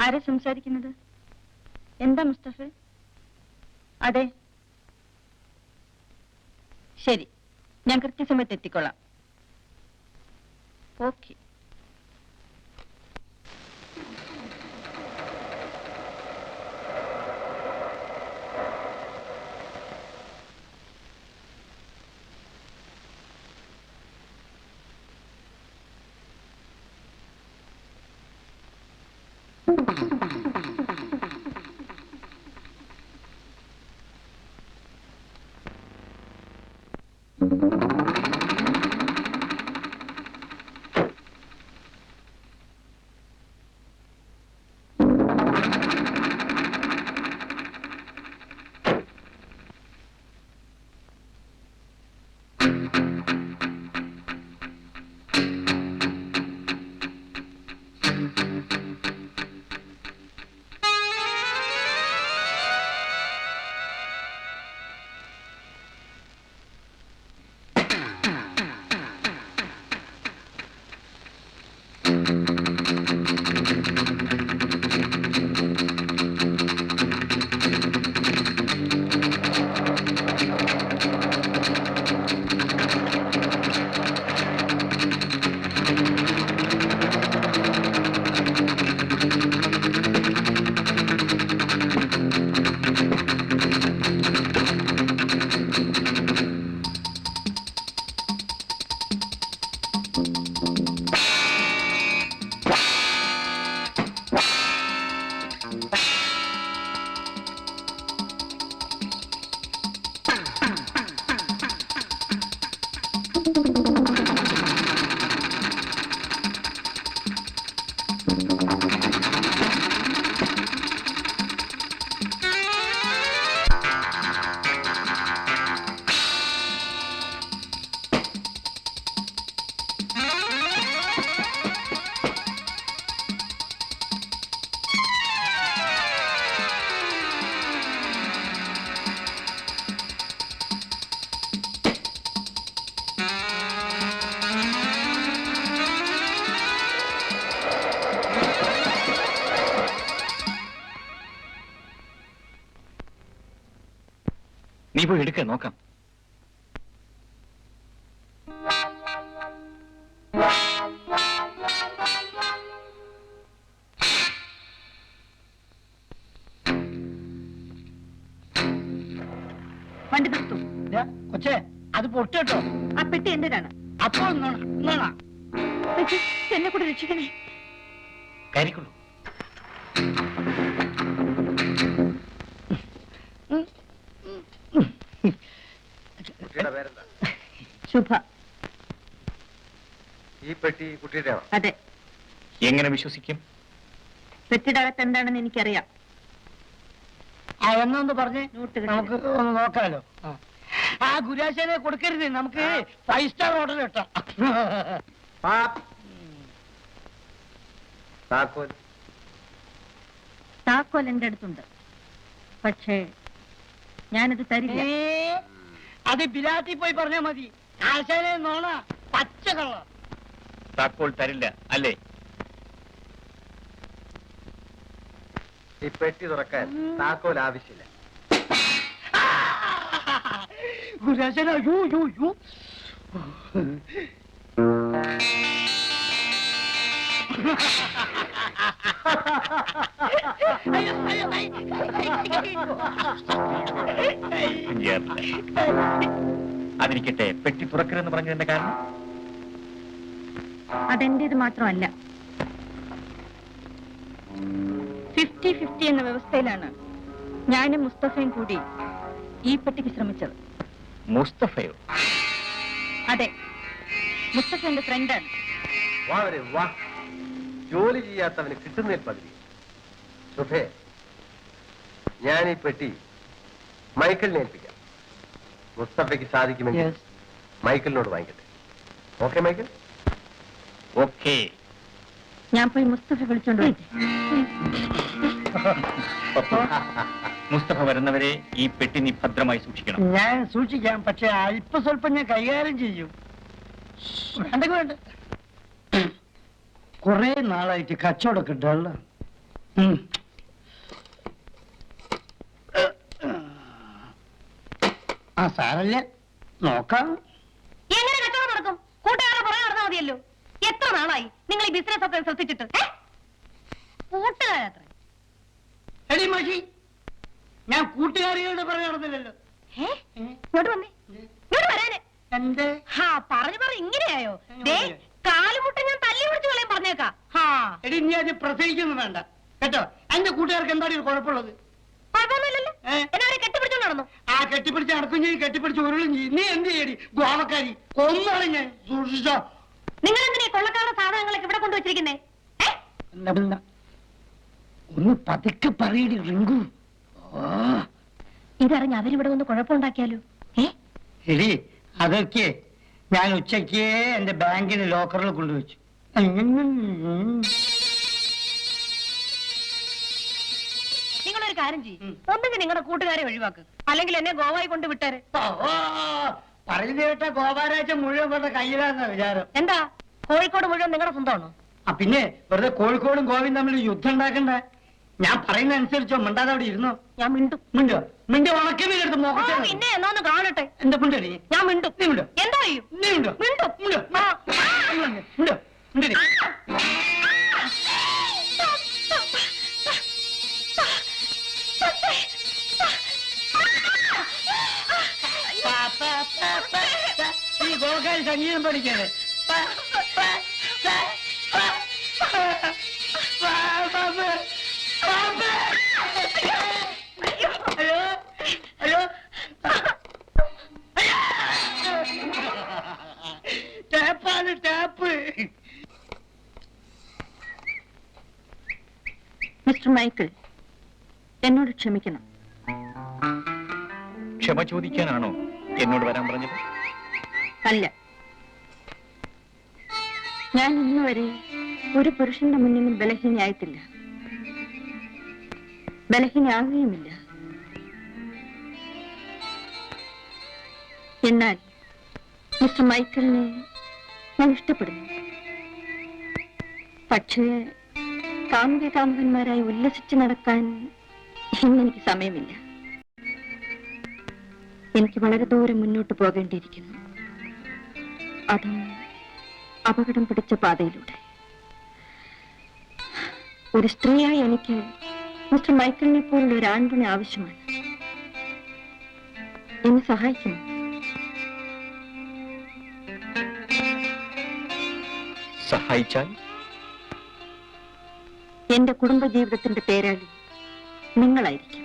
ആരാ സംസാരിക്കുന്നത്? എന്താ മുസ്തഫ? അതെ, ശരി, ഞാൻ കൃത്യസമയത്ത് എത്തിക്കൊള്ളാം. ഓക്കെ. നീ പോയി എടുക്ക, നോക്കാം. വണ്ടി നിർത്തൂ. കൊച്ചേ, അത് പൊട്ടോ. ആ പെട്ടി എന്തിനാണ്? അപ്പോൾ എന്നെ കൂടെ രക്ഷിക്കണേ. കയറിക്കൊള്ളൂ. ശുഭ. ഈ പെട്ടി കുട്ടിയുടെ? അതെ. എങ്ങനെ വിശ്വസിക്കും? പെട്ടിയുടെ അകത്ത് എന്താണെന്ന് എനിക്കറിയാം. എന്നൊന്ന് പറഞ്ഞ് നമുക്ക് ഒന്ന് നോക്കാലോ. ആ ഗുരാശനെ കൊടുക്കരുത്, നമുക്ക് 5 സ്റ്റാർ ഹോട്ടൽ കിട്ടാം. താക്കോൽ എന്റെ അടുത്തുണ്ട്, പക്ഷേ ഞാനത് തരില്ല. അത് ബിലാത്തി പോയി പറഞ്ഞാ മതി. ആശാനെ നോണ പച്ച കള്ള. താക്കോൽ തരില്ല അല്ലേ? ഈ പെട്ടി തുറക്കാൻ താക്കോൽ ആവശ്യമില്ല. ഗുരാശന അതിരിക്കട്ടെ, പെട്ടി തുറക്കരുതെന്ന് പറഞ്ഞതിന്റെ കാരണം? അതെന്റേത് മാത്രമല്ല, 50-50 എന്ന വ്യവസ്ഥയിലാണ് ഞാനും മുസ്തഫയും കൂടി ഈ പെട്ടിക്ക് ശ്രമിച്ചത്. മുസ്തഫയോ? അതെ, മുസ്തഫ എന്റെ ഫ്രണ്ടാണ്. വാ, ജോലി ചെയ്യാത്തവന് കിട്ടുന്നതിൽ പതിരി. സുഖേ, ഞാൻ ഈ പെട്ടി മൈക്കിളിനെ ഏൽപ്പിക്കാം. മുസ്തഫയ്ക്ക് സാധിക്കുമെങ്കിൽ മൈക്കിളിനോട് വാങ്ങിക്കട്ടെ. Okay Michael? ഓക്കെ. ഞാൻ പോയി മുസ്തഫ വിളിച്ചോണ്ട് വരട്ടെ. മുസ്തഫ വരുന്നവരെ ഈ പെട്ടി നീ ഭദ്രമായി സൂക്ഷിക്കണം. ഞാൻ സൂക്ഷിക്കാം, പക്ഷെ അല്പ സ്വല്പം ഞാൻ കൈകാര്യം ചെയ്യും. വേണ്ട, കുറെ നാളായിട്ട് കച്ചവടമൊക്കെ ഡള്ളാണ്. ആ സാറല്ലേ നോക്കാം. എങ്ങനെ കച്ചവടം നടക്കും? കൂട്ടുകാരുടെ പുറകെ നടന്നാൽ മതിയല്ലോ. എത്ര നാളായി നിങ്ങൾ ഈ ബിസിനസ് ഒക്കെ ശ്രദ്ധിച്ചിട്ട്? കൂട്ടുകാരത്ര എടി മഷി, ഞാൻ കൂട്ടുകാരികളുടെ പുറകെ നടന്നില്ലല്ലോ. ഇങ്ങോട്ട് വന്നേ, ഇങ്ങോട്ട് വരാന്. എന്റെ പറഞ്ഞു ഇങ്ങനെയായോ? കാലുമുട്ട ഞാൻ തല്ലി പിടിച്ചു കളയും പറഞ്ഞേക്കാ. എടി നീ അത് പ്രസവിക്കുന്നു വേണ്ട കേട്ടോ. എന്റെ കൂട്ടുകാർക്ക് എന്താണ് ഒരു കുഴപ്പമുള്ളത്? കുഴപ്പമൊന്നുമില്ലല്ലോ. എന്നവരെ കെട്ടിപ്പിടിച്ചോണ്ട് നടന്നു. ആ കെട്ടിപ്പിടിച്ച് നടക്കും ചെയ്യും, കെട്ടിപ്പിടിച്ച് ഉരുളും ചെയ്യും. നീ എന്ത് ചെയ്യടി ഗോവക്കാരി? കൊന്നാണ് ഞാൻ. സൂക്ഷിച്ചോ. നിങ്ങൾ എന്തിനാ കൊള്ളക്കാരുടെ സാധനങ്ങളൊക്കെ ഇവിടെ കൊണ്ടുവച്ചിരിക്കുന്നേ? ഒന്ന് പതുക്കെ പറയടി റിങ്കു. ഇതറിഞ്ഞ് അവരിവിടെ ഒന്ന് കുഴപ്പമുണ്ടാക്കിയാലോ? എടി അതൊക്കെ ഞാൻ ഉച്ചയ്ക്ക് എന്റെ ബാങ്കിന് ലോക്കറിൽ കൊണ്ടുവച്ചു. നിങ്ങളൊരു കാര്യം ചെയ്യും, ഒന്നെങ്കിൽ നിങ്ങളുടെ കൂട്ടുകാരെ ഒഴിവാക്ക്, അല്ലെങ്കിൽ എന്നെ ഗോവായി കൊണ്ട് വിട്ടേരെ. പറഞ്ഞു കേട്ട ഗോപാരാഴ്ച മുഴുവൻ വെറുതെ കയ്യിലാന്ന വിചാരം. എന്താ കോഴിക്കോട് മുഴുവൻ നിങ്ങളുടെ സ്വന്തമാണോ? ആ പിന്നെ വെറുതെ കോഴിക്കോടും ഗോവയും തമ്മിൽ യുദ്ധം ഉണ്ടാക്കണ്ട. ഞാൻ പറയുന്ന അനുസരിച്ചോ, മിണ്ടാതെ അവിടെ ഇരുന്നോ. ഞാൻ മിണ്ടും. മിണ്ടോ? മിണ്ടി ഉണക്കിനെടുത്ത് നോക്കട്ടെ. പിന്നെ എന്നാന്ന് കാണട്ടെ. എന്താ മിണ്ടടി? ഞാൻ മിണ്ടും. നീ മിണ്ടോ? എന്താ ചെയ്യും? നീ മിണ്ടോ? മിണ്ടും. മിണ്ടോ? മിണ്ടോ? മിണ്ടടി. ഈ ഗോകാരി സംഗീതം പഠിക്കാണ്. അയ്യോ അയ്യോ, ടാപ്പാണ് ടാപ്പ്. മിസ്റ്റർ മൈക്കിൾ, എന്നോട് ക്ഷമിക്കണം. ക്ഷമ ചോദിക്കാനാണോ എന്നോട് വരാൻ പറഞ്ഞത്? അല്ല, ഞാൻ ഇന്നുവരെ ഒരു പുരുഷന്റെ മുന്നിലും ബലഹീനയായിട്ടില്ല, ബലഹീനയാകുകയുമില്ല. എന്നാൽ മിസ്റ്റർ മൈക്കിളിനെ ഞാൻ ഇഷ്ടപ്പെടുന്നു. പക്ഷേ കാമുകന്മാരായി ഉല്ലസിച്ച് നടക്കാൻ ഇന്നെനിക്ക് സമയമില്ല. എനിക്ക് വളരെ ദൂരം മുന്നോട്ട് പോകേണ്ടിയിരിക്കുന്നു, അതും അപകടം പിടിച്ച പാതയിലൂടെ. ഒരു സ്ത്രീയായി എനിക്ക് മിസ്റ്റർ മൈക്കിളിനെ പോലുള്ള ഒരു ആൺപണി ആവശ്യമാണ്. എന്നെ സഹായിക്കുന്നു. സഹായിച്ചാൽ എന്റെ കുടുംബജീവിതത്തിന്റെ പേരാളി നിങ്ങളായിരിക്കും.